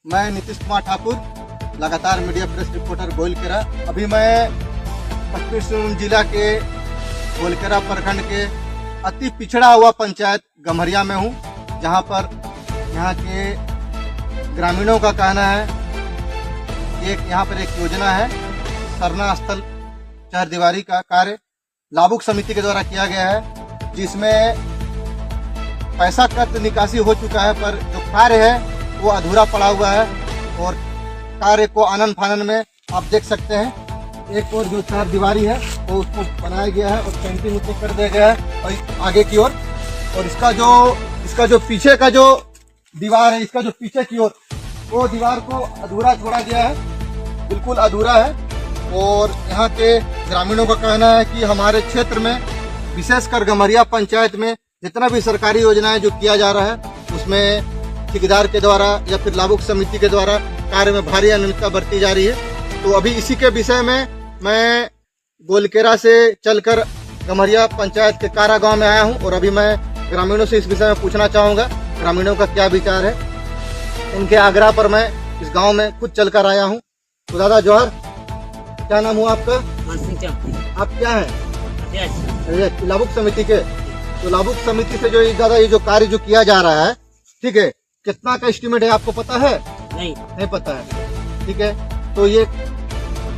मैं नीतीश कुमार ठाकुर, लगातार media press reporter गोलकेरा। अभी मैं पश्चिमी सिंहभूम जिला के गोलकेरा प्रखंड के अति पिछड़ा हुआ पंचायत गम्हरिया में हूँ, जहाँ पर यहाँ के ग्रामीणों का कहना है यहाँ पर एक योजना है, सरना स्थल चहरदीवारी का कार्य लाभुक समिति के द्वारा किया गया है, जिसमें पैसा कट निकासी हो चुका है, पर जो कार्य है वो अधूरा पड़ा हुआ है। और कार्य को आनन फानन में आप देख सकते हैं, एक और जो चहरदीवारी है वो उसको बनाया गया है और पेंटिंग उसको कर दिया गया है और आगे की ओर। और इसका जो पीछे का जो दीवार है, इसका जो पीछे की ओर वो दीवार को अधूरा छोड़ा गया है, बिल्कुल अधूरा है। और यहाँ के ग्रामीणों का कहना है कि हमारे क्षेत्र में विशेषकर गम्हरिया पंचायत में जितना भी सरकारी योजनाएं जो किया जा रहा है उसमें ठेकेदार के द्वारा या फिर लाभुक समिति के द्वारा कार्य में भारी अनियमितता बरती जा रही है। तो अभी इसी के विषय में मैं गोलकेरा से चलकर गम्हरिया पंचायत के कारा गांव में आया हूं और अभी मैं ग्रामीणों से इस विषय में पूछना चाहूँगा ग्रामीणों का क्या विचार है। इनके आग्रह पर मैं इस गाँव में खुद चलकर आया हूँ। तो दादा जौहर, क्या नाम हुआ आपका? आप क्या है? लाभुक समिति के। तो लाभुक समिति से जो दादा ये जो कार्य जो किया जा रहा है, ठीक है, कितना का एस्टिमेट है आपको पता है? नहीं पता है, ठीक है। तो ये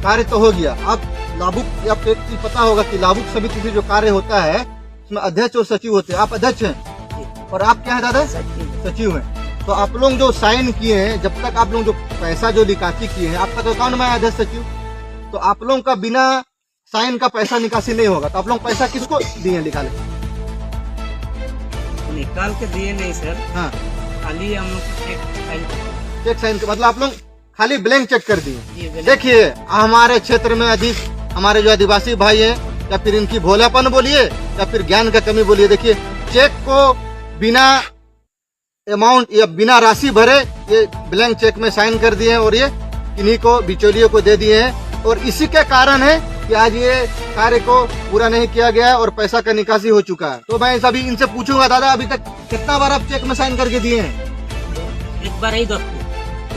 कार्य तो हो गया। अब लाभुक आपको पता होगा कि लाभुक समिति से जो कार्य होता है उसमें अध्यक्ष और सचिव होते हैं। आप अध्यक्ष हैं और आप क्या है दादा? सचिव हैं। तो आप लोग जो साइन किए हैं, जब तक आप लोग जो पैसा जो निकासी किए हैं, आप तक अकाउंट में अध्यक्ष सचिव, तो आप लोगों का बिना साइन का पैसा निकासी नहीं होगा। तो आप लोग पैसा किसको दिए निकाल के दिए नहीं सर। हाँ, खाली हम लोग चेक साइन के मतलब आप लोग खाली ब्लैंक चेक कर दिए। देखिए हमारे क्षेत्र में अधिक हमारे जो आदिवासी भाई हैं, या फिर इनकी भोलापन बोलिए या फिर ज्ञान का कमी बोलिए, देखिए चेक को बिना अमाउंट या बिना राशि भरे ये ब्लैंक चेक में साइन कर दिए हैं और ये किन्हीं को बिचौलियों को दे दिए हैं। और इसी के कारण है कि आज ये कार्य को पूरा नहीं किया गया है और पैसा का निकासी हो चुका है। तो मैं सभी इनसे पूछूंगा, दादा अभी तक कितना बार आप चेक में साइन करके दिए हैं? एक बार ही 10।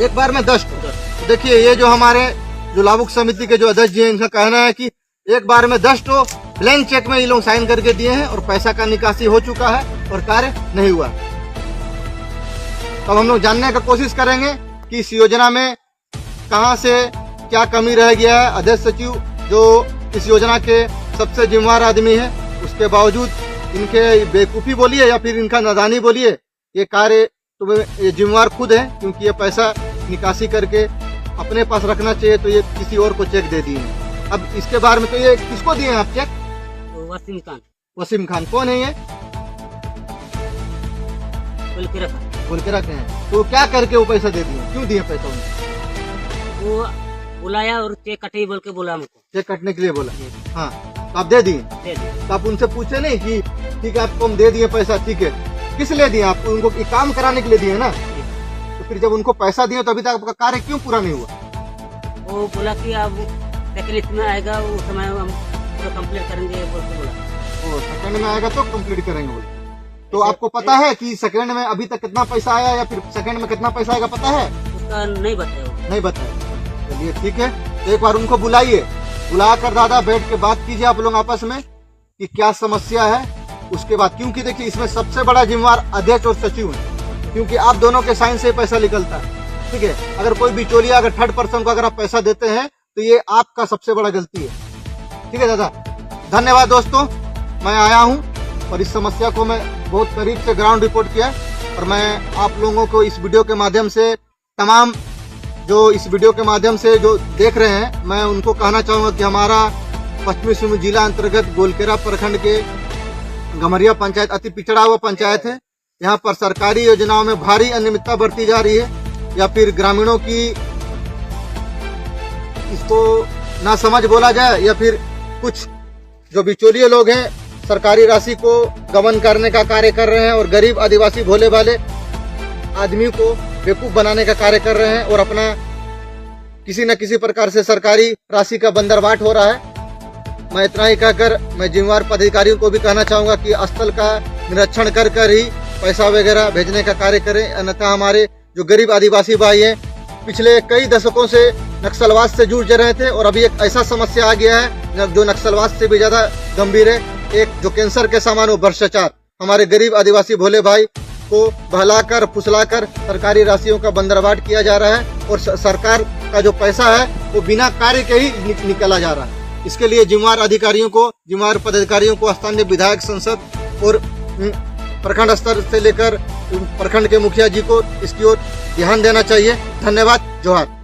एक बार में 10। तो देखिए ये जो हमारे जो लाभुक समिति के जो अध्यक्ष जी हैं, इनका कहना है कि एक बार में 10 ब्लैंक चेक में ये लोग साइन करके दिए हैं और पैसा का निकासी हो चुका है और कार्य नहीं हुआ। तब हम लोग जानने का कोशिश करेंगे कि इस योजना में कहां से क्या कमी रह गया है। अध्यक्ष सचिव जो इस योजना के सबसे जिम्मेवार आदमी है, उसके बावजूद इनके बेवकूफ़ी बोलिए या फिर इनका नादानी बोलिए, ये कार्य तो ये जिम्मेवार खुद है, क्योंकि ये पैसा निकासी करके अपने पास रखना चाहिए, तो ये किसी और को चेक दे दिए। अब इसके बारे में तो ये किसको दिए हैं आप चेक? वसीम खान। वसीम खान कौन है ये? गोलकेरा के हैं। तो क्या करके वो पैसा दे दिए? क्यों दिए पैसा उनको? वो बुलाया और चेक कटे बोल के बोला हमको, चेक कटने के लिए बोला। हाँ, तो आप दे दिए? तो आप उनसे पूछे नहीं कि ठीक है आपको हम दे दिए पैसा, ठीक है, किस लिए दिए? आप उनको काम कराने के लिए दिए ना। तो फिर जब उनको पैसा दिए तो अभी तक आपका कार्य क्यों पूरा नहीं हुआ? वो बोला कि अब तकलीफ में आएगा उस समय हम पूरा कंप्लीट करेंगे बोल के बोला। सेकंड में आएगा तो कंप्लीट करेंगे बोल। तो आपको पता है कि सेकंड में अभी तक कितना पैसा आया या फिर सेकंड में कितना पैसा आएगा, पता है? उसका नहीं बताया। नहीं बताया। चलिए ठीक है, तो एक बार उनको बुलाइए, बुलाकर दादा बैठ के बात कीजिए आप लोग आपस में कि क्या समस्या है। उसके बाद, क्योंकि देखिए इसमें सबसे बड़ा जिम्मेवार अध्यक्ष और सचिव है, क्योंकि आप दोनों के साइन से पैसा निकलता है, ठीक है। अगर कोई बिचौलिया अगर थर्ड पर्सन को अगर आप पैसा देते हैं तो ये आपका सबसे बड़ा गलती है, ठीक है दादा। धन्यवाद दोस्तों, मैं आया हूँ और इस समस्या को मैं बहुत करीब से ग्राउंड रिपोर्ट किया और मैं आप लोगों को इस वीडियो के माध्यम से, तमाम जो इस वीडियो के माध्यम से जो देख रहे हैं, मैं उनको कहना चाहूँगा कि हमारा पश्चिमी सिंहभूम जिला अंतर्गत गोलकेरा प्रखंड के गम्हरिया पंचायत अति पिछड़ा हुआ पंचायत है। यहाँ पर सरकारी योजनाओं में भारी अनियमितता बरती जा रही है, या फिर ग्रामीणों की इसको ना समझ बोला जाए, या फिर कुछ जो बिचौलिए लोग हैं सरकारी राशि को गबन करने का कार्य कर रहे हैं और गरीब आदिवासी भोले भाले आदमी को बेवकूफ बनाने का कार्य कर रहे हैं और अपना किसी न किसी प्रकार से सरकारी राशि का बंदरबाट हो रहा है। मैं इतना ही कहकर मैं जिम्मेवार पदाधिकारियों को भी कहना चाहूँगा कि स्थल का निरीक्षण कर ही पैसा वगैरह भेजने का कार्य करें, अन्यथा हमारे जो गरीब आदिवासी भाई हैं पिछले कई दशकों से नक्सलवाद से जूझ रहे थे और अभी एक ऐसा समस्या आ गया है जो नक्सलवाद से भी ज्यादा गंभीर है। एक जो कैंसर के समान हो भ्रष्टाचार। हमारे गरीब आदिवासी भोले भाई को बहलाकर फुसलाकर सरकारी राशियों का बंदरबाट किया जा रहा है और सरकार का जो पैसा है वो बिना कार्य के ही निकाला जा रहा है। इसके लिए जिम्मेवार अधिकारियों को, जिम्मेवार पदाधिकारियों को, स्थानीय विधायक, संसद और प्रखंड स्तर से लेकर प्रखंड के मुखिया जी को इसकी ओर ध्यान देना चाहिए। धन्यवाद। जोहार।